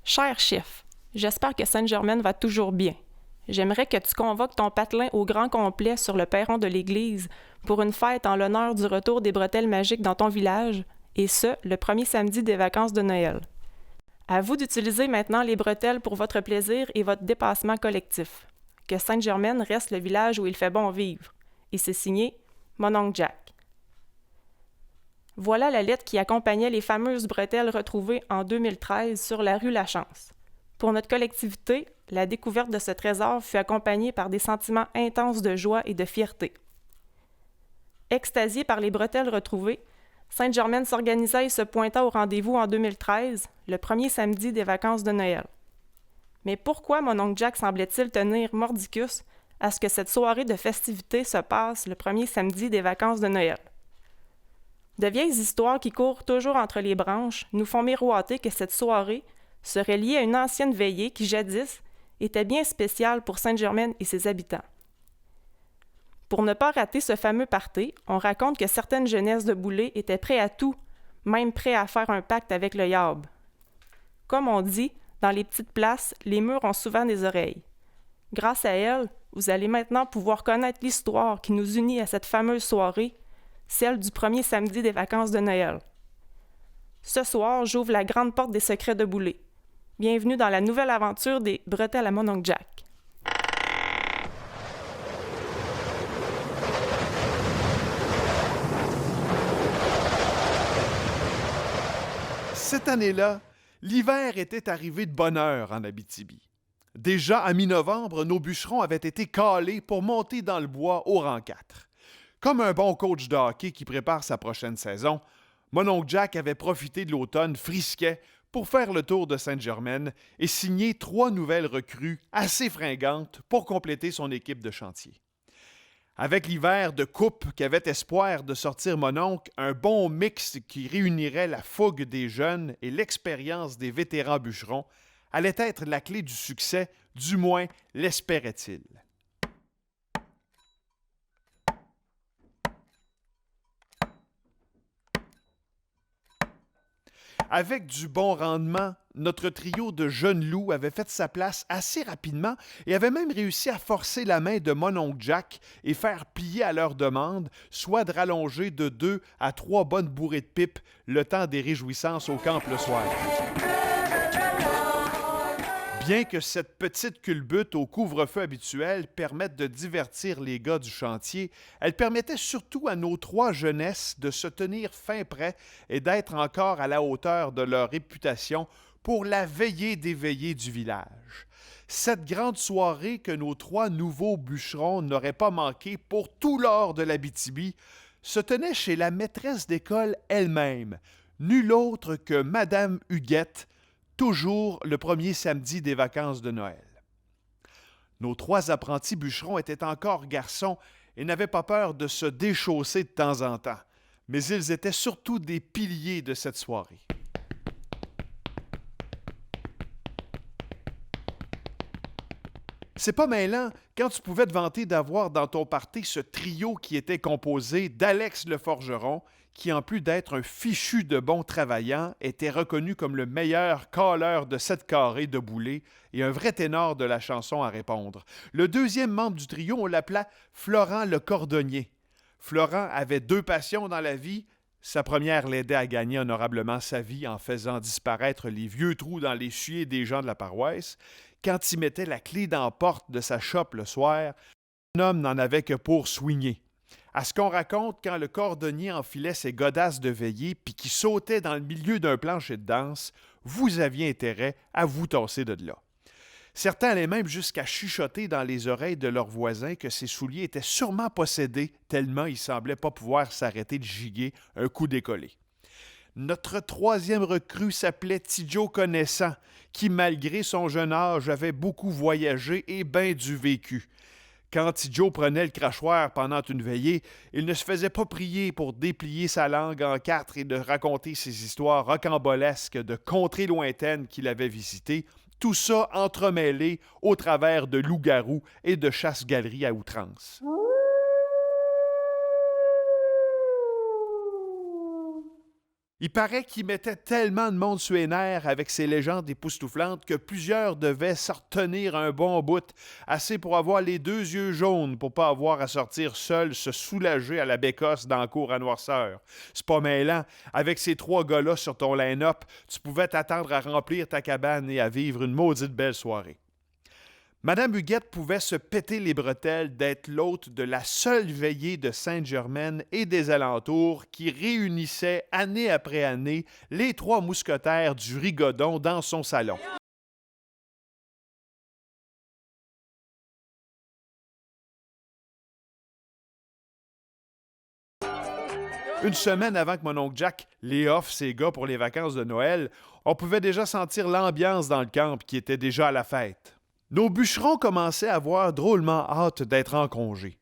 Cher chef, j'espère que Sainte-Germaine va toujours bien. J'aimerais que tu convoques ton patelin au grand complet sur le perron de l'église pour une fête en l'honneur du retour des bretelles magiques dans ton village, et ce, le premier samedi des vacances de Noël. À vous d'utiliser maintenant les bretelles pour votre plaisir et votre dépassement collectif. Que Sainte-Germaine reste le village où il fait bon vivre. Et c'est signé Mon oncle Jack. Voilà la lettre qui accompagnait les fameuses bretelles retrouvées en 2013 sur la rue Lachance. Pour notre collectivité, la découverte de ce trésor fut accompagnée par des sentiments intenses de joie et de fierté. Extasiée par les bretelles retrouvées, Sainte-Germaine s'organisa et se pointa au rendez-vous en 2013, le premier samedi des vacances de Noël. Mais pourquoi mon oncle Jack semblait-il tenir mordicus à ce que cette soirée de festivités se passe le premier samedi des vacances de Noël? De vieilles histoires qui courent toujours entre les branches nous font miroiter que cette soirée serait liée à une ancienne veillée qui, jadis, était bien spéciale pour Sainte-Germaine et ses habitants. Pour ne pas rater ce fameux party, on raconte que certaines jeunesses de Boulay étaient prêts à tout, même prêts à faire un pacte avec le diable. Comme on dit, dans les petites places, les murs ont souvent des oreilles. Grâce à elles, vous allez maintenant pouvoir connaître l'histoire qui nous unit à cette fameuse soirée, celle du premier samedi des vacances de Noël. Ce soir, j'ouvre la grande porte des secrets de Boulay. Bienvenue dans la nouvelle aventure des bretelles à mon oncle Jack. Cette année-là, l'hiver était arrivé de bonne heure en Abitibi. Déjà à mi-novembre, nos bûcherons avaient été calés pour monter dans le bois au rang 4. Comme un bon coach de hockey qui prépare sa prochaine saison, mon oncle Jack avait profité de l'automne frisquet pour faire le tour de Sainte-Germaine et signer 3 nouvelles recrues assez fringantes pour compléter son équipe de chantier. Avec l'hiver de coupe qu'avait espoir de sortir mon oncle, un bon mix qui réunirait la fougue des jeunes et l'expérience des vétérans bûcherons allait être la clé du succès, du moins l'espérait-il. Avec du bon rendement, notre trio de jeunes loups avait fait sa place assez rapidement et avait même réussi à forcer la main de mon oncle Jack et faire plier à leur demande, soit de rallonger de 2 à 3 bonnes bourrées de pipe le temps des réjouissances au camp le soir. Bien que cette petite culbute au couvre-feu habituel permette de divertir les gars du chantier, elle permettait surtout à nos 3 jeunesses de se tenir fin prêts et d'être encore à la hauteur de leur réputation pour la veillée des veillées du village. Cette grande soirée que nos 3 nouveaux bûcherons n'auraient pas manqué pour tout l'or de l'Abitibi se tenait chez la maîtresse d'école elle-même, nulle autre que Madame Huguette, toujours le premier samedi des vacances de Noël. Nos 3 apprentis bûcherons étaient encore garçons et n'avaient pas peur de se déchausser de temps en temps, mais ils étaient surtout des piliers de cette soirée. C'est pas mêlant quand tu pouvais te vanter d'avoir dans ton party ce trio qui était composé d'Alex le forgeron, qui en plus d'être un fichu de bon travaillant, était reconnu comme le meilleur caleur de 7 carrés de Boulay et un vrai ténor de la chanson à répondre. Le deuxième membre du trio, on l'appelait Florent le cordonnier. Florent avait 2 passions dans la vie. Sa première l'aidait à gagner honorablement sa vie en faisant disparaître les vieux trous dans les chiers des gens de la paroisse. Quand il mettait la clé dans la porte de sa shop le soir, un homme n'en avait que pour soigner. À ce qu'on raconte, quand le cordonnier enfilait ses godasses de veillée puis qu'il sautait dans le milieu d'un plancher de danse, vous aviez intérêt à vous tasser de là. Certains allaient même jusqu'à chuchoter dans les oreilles de leurs voisins que ses souliers étaient sûrement possédés tellement ils semblaient pas pouvoir s'arrêter de giguer un coup décollé. Notre 3e recrue s'appelait Tidjo Connaissant, qui, malgré son jeune âge, avait beaucoup voyagé et bien du vécu. Quand Tidjo prenait le crachoir pendant une veillée, il ne se faisait pas prier pour déplier sa langue en quatre et de raconter ses histoires rocambolesques de contrées lointaines qu'il avait visitées, tout ça entremêlé au travers de loups-garous et de chasse-galeries à outrance. Il paraît qu'il mettait tellement de monde sur les nerfs avec ses légendes époustouflantes que plusieurs devaient s'en retenir un bon bout, assez pour avoir les 2 yeux jaunes pour pas avoir à sortir seul se soulager à la bécosse dans la cour à noirceur. C'est pas mêlant. Avec ces 3 gars-là sur ton line-up, tu pouvais t'attendre à remplir ta cabane et à vivre une maudite belle soirée. Madame Huguette pouvait se péter les bretelles d'être l'hôte de la seule veillée de Sainte-Germaine et des alentours qui réunissait année après année les 3 mousquetaires du Rigodon dans son salon. Une semaine avant que mon oncle Jack les offre ses gars pour les vacances de Noël, on pouvait déjà sentir l'ambiance dans le camp qui était déjà à la fête. Nos bûcherons commençaient à avoir drôlement hâte d'être en congé.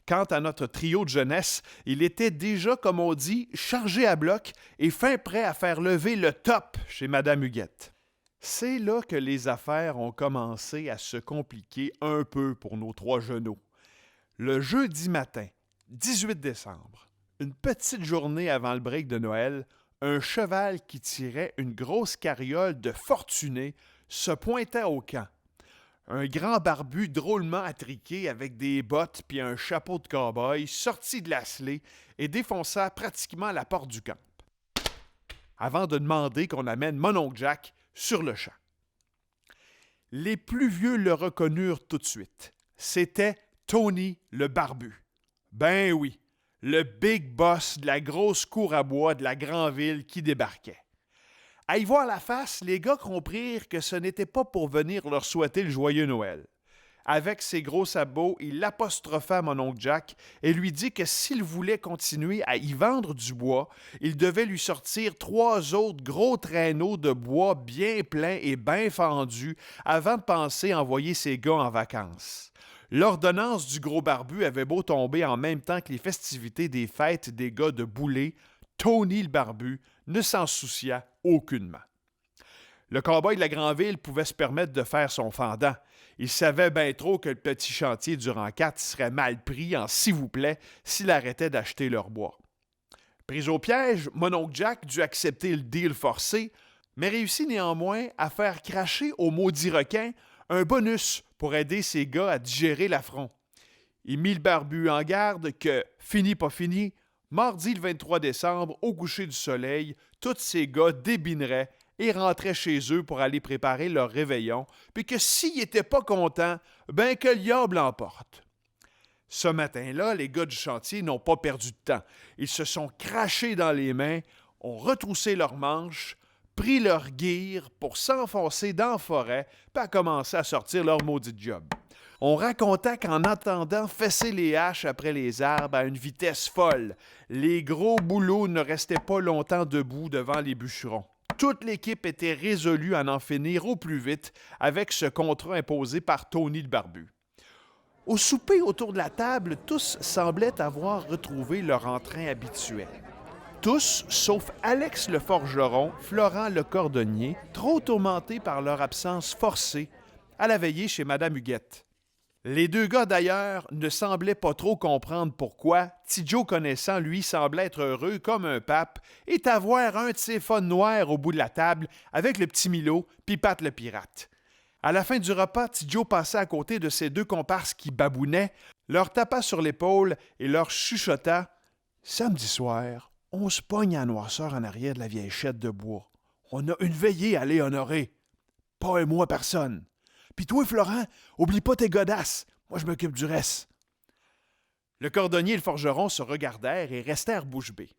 Quant à notre trio de jeunesse, il était déjà, comme on dit, chargé à bloc et fin prêt à faire lever le top chez Madame Huguette. C'est là que les affaires ont commencé à se compliquer un peu pour nos 3 genoux. Le jeudi matin, 18 décembre, une petite journée avant le break de Noël, un cheval qui tirait une grosse carriole de fortunés se pointait au camp. Un grand barbu drôlement attriqué avec des bottes puis un chapeau de cow-boy sortit de la slée et défonça pratiquement la porte du camp, avant de demander qu'on amène mon oncle Jack sur le champ. Les plus vieux le reconnurent tout de suite. C'était Tony le barbu. Ben oui, le big boss de la grosse cour à bois de la grande ville qui débarquait. À y voir la face, les gars comprirent que ce n'était pas pour venir leur souhaiter le joyeux Noël. Avec ses gros sabots, il apostropha mon oncle Jack et lui dit que s'il voulait continuer à y vendre du bois, il devait lui sortir 3 autres gros traîneaux de bois bien pleins et bien fendus avant de penser envoyer ses gars en vacances. L'ordonnance du gros barbu avait beau tomber en même temps que les festivités des fêtes des gars de Boulay, Tony le barbu ne s'en soucia aucunement. Le cow-boy de la Grand'Ville pouvait se permettre de faire son fendant. Il savait bien trop que le petit chantier du rang 4 serait mal pris en s'il vous plaît s'il arrêtait d'acheter leur bois. Pris au piège, mon oncle Jack dut accepter le deal forcé, mais réussit néanmoins à faire cracher au maudit requin un bonus pour aider ses gars à digérer l'affront. Il mit le barbu en garde que, fini pas fini, mardi le 23 décembre, au coucher du soleil, tous ces gars débineraient et rentraient chez eux pour aller préparer leur réveillon, puis que s'ils n'étaient pas contents, ben que le diable l'emporte. Ce matin-là, les gars du chantier n'ont pas perdu de temps. Ils se sont crachés dans les mains, ont retroussé leurs manches, pris leur gear pour s'enfoncer dans la forêt, puis à commencer à sortir leur maudit job. On raconta qu'en entendant fesser les haches après les arbres à une vitesse folle, les gros bouleaux ne restaient pas longtemps debout devant les bûcherons. Toute l'équipe était résolue à en finir au plus vite avec ce contrat imposé par Tony le barbu. Au souper autour de la table, tous semblaient avoir retrouvé leur entrain habituel. Tous, sauf Alex le forgeron, Florent le cordonnier, trop tourmentés par leur absence forcée à la veillée chez Madame Huguette. Les 2 gars, d'ailleurs, ne semblaient pas trop comprendre pourquoi Tidjo connaissant, lui, semblait être heureux comme un pape et avoir un de ses fun noirs au bout de la table avec le petit Milo puis Pat le pirate. À la fin du repas, Tidjo passait à côté de ses 2 comparses qui babounaient, leur tapa sur l'épaule et leur chuchota « Samedi soir, on se pogne à noirceur en arrière de la vieille chette de bois. On a une veillée à aller honorer. Pas un mois personne. Puis toi, Florent, oublie pas tes godasses. Moi, je m'occupe du reste. » Le cordonnier et le forgeron se regardèrent et restèrent bouche bée.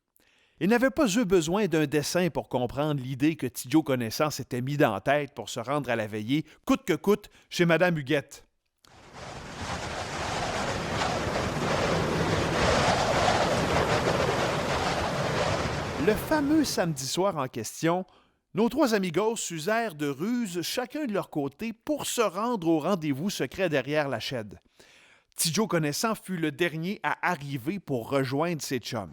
Ils n'avaient pas eu besoin d'un dessin pour comprendre l'idée que Tidjo connaissant s'était mis dans la tête pour se rendre à la veillée, coûte que coûte, chez Madame Huguette. Le fameux samedi soir en question, nos 3 amigos usèrent de ruses chacun de leur côté pour se rendre au rendez-vous secret derrière la chaîne. Petit Joe Connaissant fut le dernier à arriver pour rejoindre ses chums.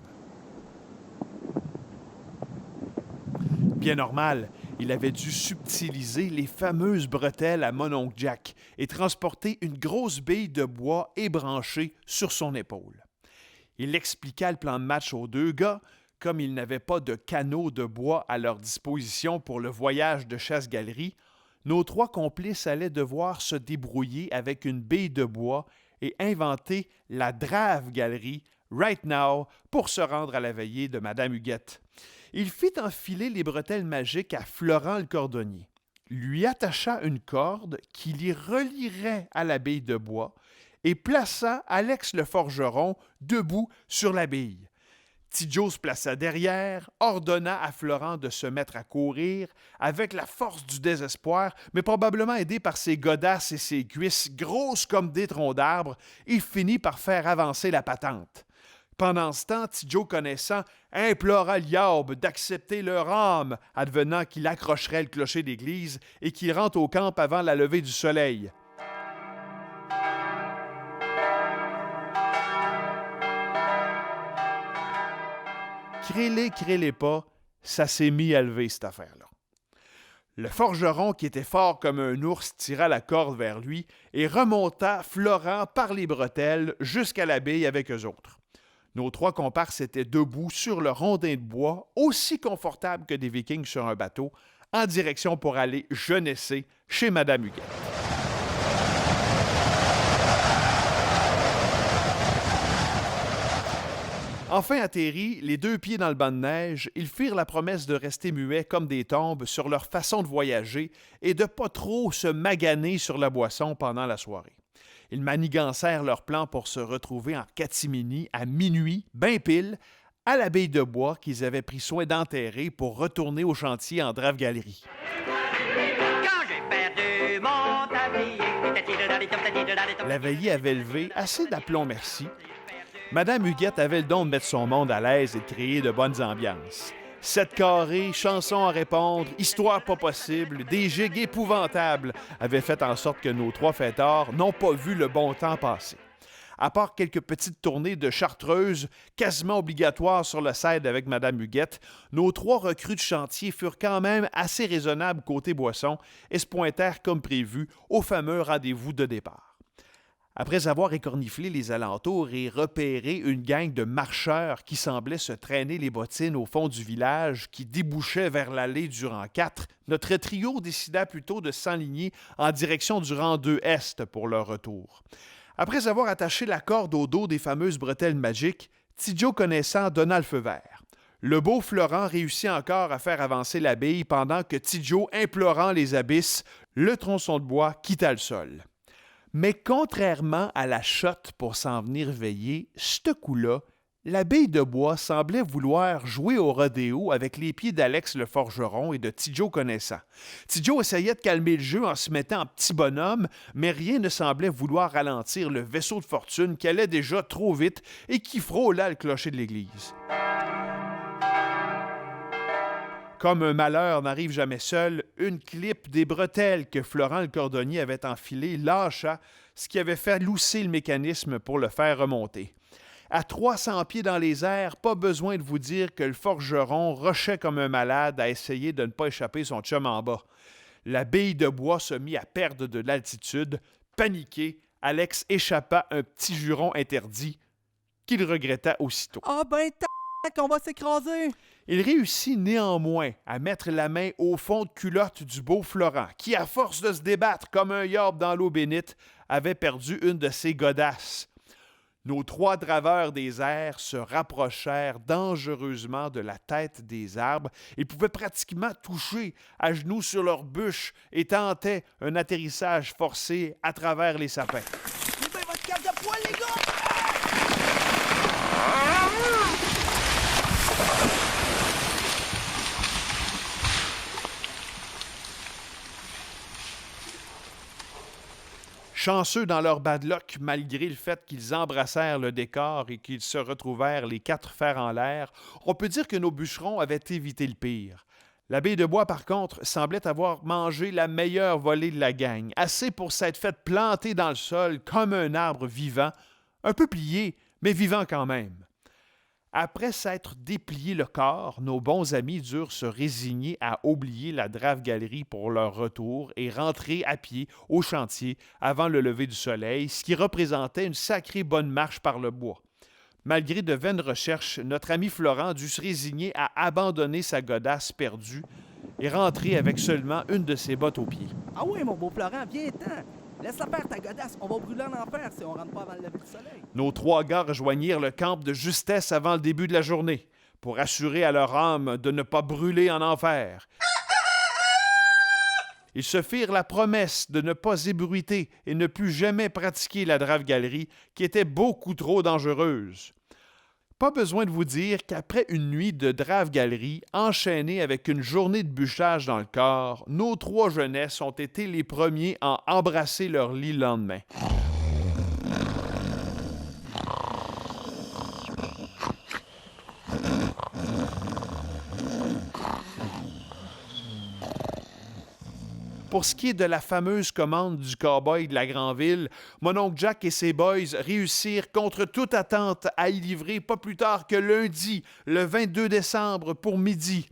Bien normal, il avait dû subtiliser les fameuses bretelles à mon oncle Jack et transporter une grosse bille de bois ébranchée sur son épaule. Il expliqua le plan de match aux deux gars, comme ils n'avaient pas de canot de bois à leur disposition pour le voyage de chasse-galerie. Nos trois complices allaient devoir se débrouiller avec une bille de bois et inventer la Drave-galerie right now pour se rendre à la veillée de Madame Huguette. Il fit enfiler les bretelles magiques à Florent le cordonnier, lui attacha une corde qui l'y relierait à la bille de bois et plaça Alex le forgeron debout sur la bille. Petit Joe se plaça derrière, ordonna à Florent de se mettre à courir avec la force du désespoir, mais probablement aidé par ses godasses et ses cuisses grosses comme des troncs d'arbres, il finit par faire avancer la patente. Pendant ce temps, Petit Joe Connaissant implora Liaube d'accepter leur âme, advenant qu'il accrocherait le clocher d'église et qu'il rentre au camp avant la levée du soleil. Crélez pas, ça s'est mis à lever cette affaire-là. Le forgeron, qui était fort comme un ours, tira la corde vers lui et remonta Florent par les bretelles jusqu'à la bille avec eux autres. Nos trois comparses étaient debout sur le rondin de bois, aussi confortable que des Vikings sur un bateau, en direction pour aller jeunesser chez Madame Huguette. Enfin atterris, les deux pieds dans le banc de neige, ils firent la promesse de rester muets comme des tombes sur leur façon de voyager et de pas trop se maganer sur la boisson pendant la soirée. Ils manigancèrent leur plan pour se retrouver en catimini à minuit, ben pile, à la bille de bois qu'ils avaient pris soin d'enterrer pour retourner au chantier en Drave-galerie. La veillée avait levé assez d'aplomb merci. Madame Huguette avait le don de mettre son monde à l'aise et de créer de bonnes ambiances. 7 carrés, chansons à répondre, histoires pas possibles, des gigs épouvantables avaient fait en sorte que nos trois fêtards n'ont pas vu le bon temps passer. À part quelques petites tournées de chartreuse quasiment obligatoires sur le side avec Madame Huguette, nos trois recrues de chantier furent quand même assez raisonnables côté boisson et se pointèrent comme prévu au fameux rendez-vous de départ. Après avoir écorniflé les alentours et repéré une gang de marcheurs qui semblaient se traîner les bottines au fond du village qui débouchait vers l'allée du rang 4, notre trio décida plutôt de s'enligner en direction du rang 2 Est pour leur retour. Après avoir attaché la corde au dos des fameuses bretelles magiques, Petit Joe Connaissant donna le feu vert. Le beau Florent réussit encore à faire avancer la bille pendant que Petit Joe, implorant les abysses, le tronçon de bois quitta le sol. Mais contrairement à la chotte pour s'en venir veiller, ce coup-là, la bille de bois semblait vouloir jouer au rodéo avec les pieds d'Alex le forgeron et de Petit Joe Connaissant. Petit Joe essayait de calmer le jeu en se mettant en petit bonhomme, mais rien ne semblait vouloir ralentir le vaisseau de fortune qui allait déjà trop vite et qui frôlait le clocher de l'église. Comme un malheur n'arrive jamais seul, une clip des bretelles que Florent le cordonnier avait enfilées lâcha, ce qui avait fait lousser le mécanisme pour le faire remonter. À 300 pieds dans les airs, pas besoin de vous dire que le forgeron rushait comme un malade à essayer de ne pas échapper son chum en bas. La bille de bois se mit à perdre de l'altitude. Paniqué, Alex échappa un petit juron interdit qu'il regretta aussitôt. Ah ben qu'on va s'écraser! Il réussit néanmoins à mettre la main au fond de culotte du beau Florent, qui, à force de se débattre comme un yorbe dans l'eau bénite, avait perdu une de ses godasses. Nos trois draveurs des airs se rapprochèrent dangereusement de la tête des arbres. Ils pouvaient pratiquement toucher à genoux sur leur bûche et tentaient un atterrissage forcé à travers les sapins. Coupez votre cage de poil, les gars! Chanceux dans leur bad luck, malgré le fait qu'ils embrassèrent le décor et qu'ils se retrouvèrent les quatre fers en l'air, on peut dire que nos bûcherons avaient évité le pire. La baie de bois, par contre, semblait avoir mangé la meilleure volée de la gang, assez pour s'être fait planter dans le sol comme un arbre vivant, un peu plié, mais vivant quand même. Après s'être déplié le corps, nos bons amis durent se résigner à oublier la Drave-Galerie pour leur retour et rentrer à pied au chantier avant le lever du soleil, ce qui représentait une sacrée bonne marche par le bois. Malgré de vaines recherches, notre ami Florent dut se résigner à abandonner sa godasse perdue et rentrer avec seulement une de ses bottes aux pieds. Ah oui, mon beau Florent, viens-t'en. Laisse-la faire ta godasse, on va brûler en enfer si on rentre pas avant le lever du soleil. Nos 3 gars rejoignirent le camp de justesse avant le début de la journée, pour assurer à leur âme de ne pas brûler en enfer. Ils se firent la promesse de ne pas ébruiter et ne plus jamais pratiquer la Drave-Galerie, qui était beaucoup trop dangereuse. Pas besoin de vous dire qu'après une nuit de Drave-Galerie, enchaînée avec une journée de bûchage dans le corps, nos 3 jeunesses ont été les premiers à embrasser leur lit le lendemain. Pour ce qui est de la fameuse commande du cow-boy de la Granville, mon oncle Jack et ses boys réussirent contre toute attente à y livrer pas plus tard que lundi, le 22 décembre, pour midi.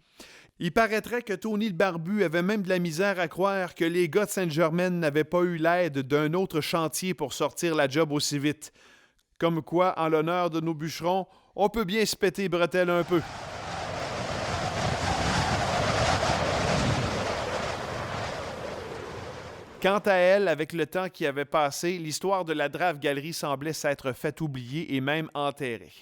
Il paraîtrait que Tony le Barbu avait même de la misère à croire que les gars de Sainte-Germaine n'avaient pas eu l'aide d'un autre chantier pour sortir la job aussi vite. Comme quoi, en l'honneur de nos bûcherons, on peut bien se péter bretelles un peu. Quant à elle, avec le temps qui avait passé, l'histoire de la Drave-Galerie semblait s'être faite oublier et même enterrée.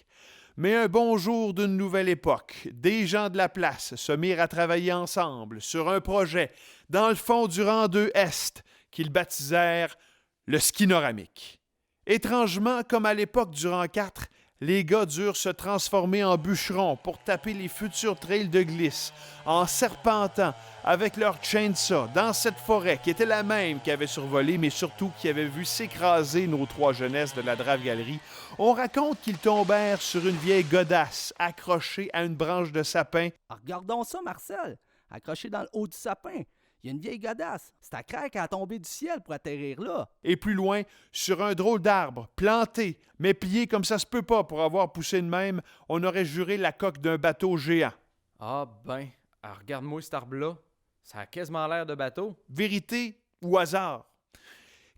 Mais un bon jour d'une nouvelle époque, des gens de la place se mirent à travailler ensemble sur un projet dans le fond du rang 2 Est qu'ils baptisèrent le skinoramique. Étrangement, comme à l'époque du rang 4, les gars durent se transformer en bûcherons pour taper les futurs trails de glisse en serpentant avec leur chainsaw dans cette forêt qui était la même qu'avait survolé, mais surtout qui avait vu s'écraser nos 3 jeunesses de la Drave-Galerie. On raconte qu'ils tombèrent sur une vieille godasse accrochée à une branche de sapin. Ah, regardons ça, Marcel. Accroché dans le haut du sapin. Il y a une vieille godasse. C'est à craindre qu'elle a tombé du ciel pour atterrir là. Et plus loin, sur un drôle d'arbre, planté, mais plié comme ça se peut pas pour avoir poussé de même, on aurait juré la coque d'un bateau géant. Ah ben, regarde-moi cet arbre-là. Ça a quasiment l'air de bateau. Vérité ou hasard?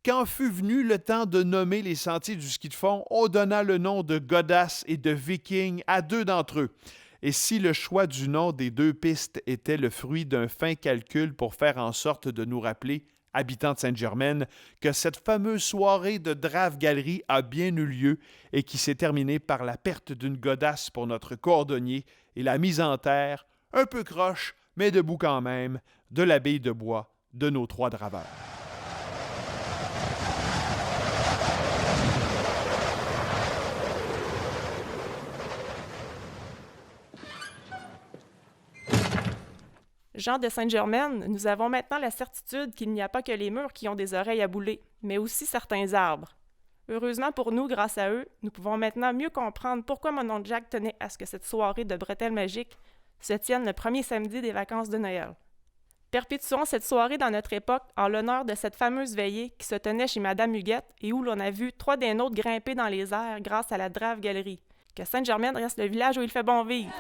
Quand fut venu le temps de nommer les sentiers du ski de fond, on donna le nom de Godasse et de Viking à 2 d'entre eux. Et si le choix du nom des 2 pistes était le fruit d'un fin calcul pour faire en sorte de nous rappeler, habitants de Sainte-Germaine, que cette fameuse soirée de Drave-Galerie a bien eu lieu et qui s'est terminée par la perte d'une godasse pour notre cordonnier et la mise en terre, un peu croche, mais debout quand même, de la baie de bois de nos 3 draveurs. Gens de Sainte-Germaine, nous avons maintenant la certitude qu'il n'y a pas que les murs qui ont des oreilles à bouler, mais aussi certains arbres. Heureusement pour nous, grâce à eux, nous pouvons maintenant mieux comprendre pourquoi mon oncle Jack tenait à ce que cette soirée de bretelles magiques se tienne le premier samedi des vacances de Noël. Perpétuons cette soirée dans notre époque en l'honneur de cette fameuse veillée qui se tenait chez Madame Huguette et où l'on a vu 3 des nôtres grimper dans les airs grâce à la Drave-Galerie. Que Sainte-Germaine reste le village où il fait bon vivre.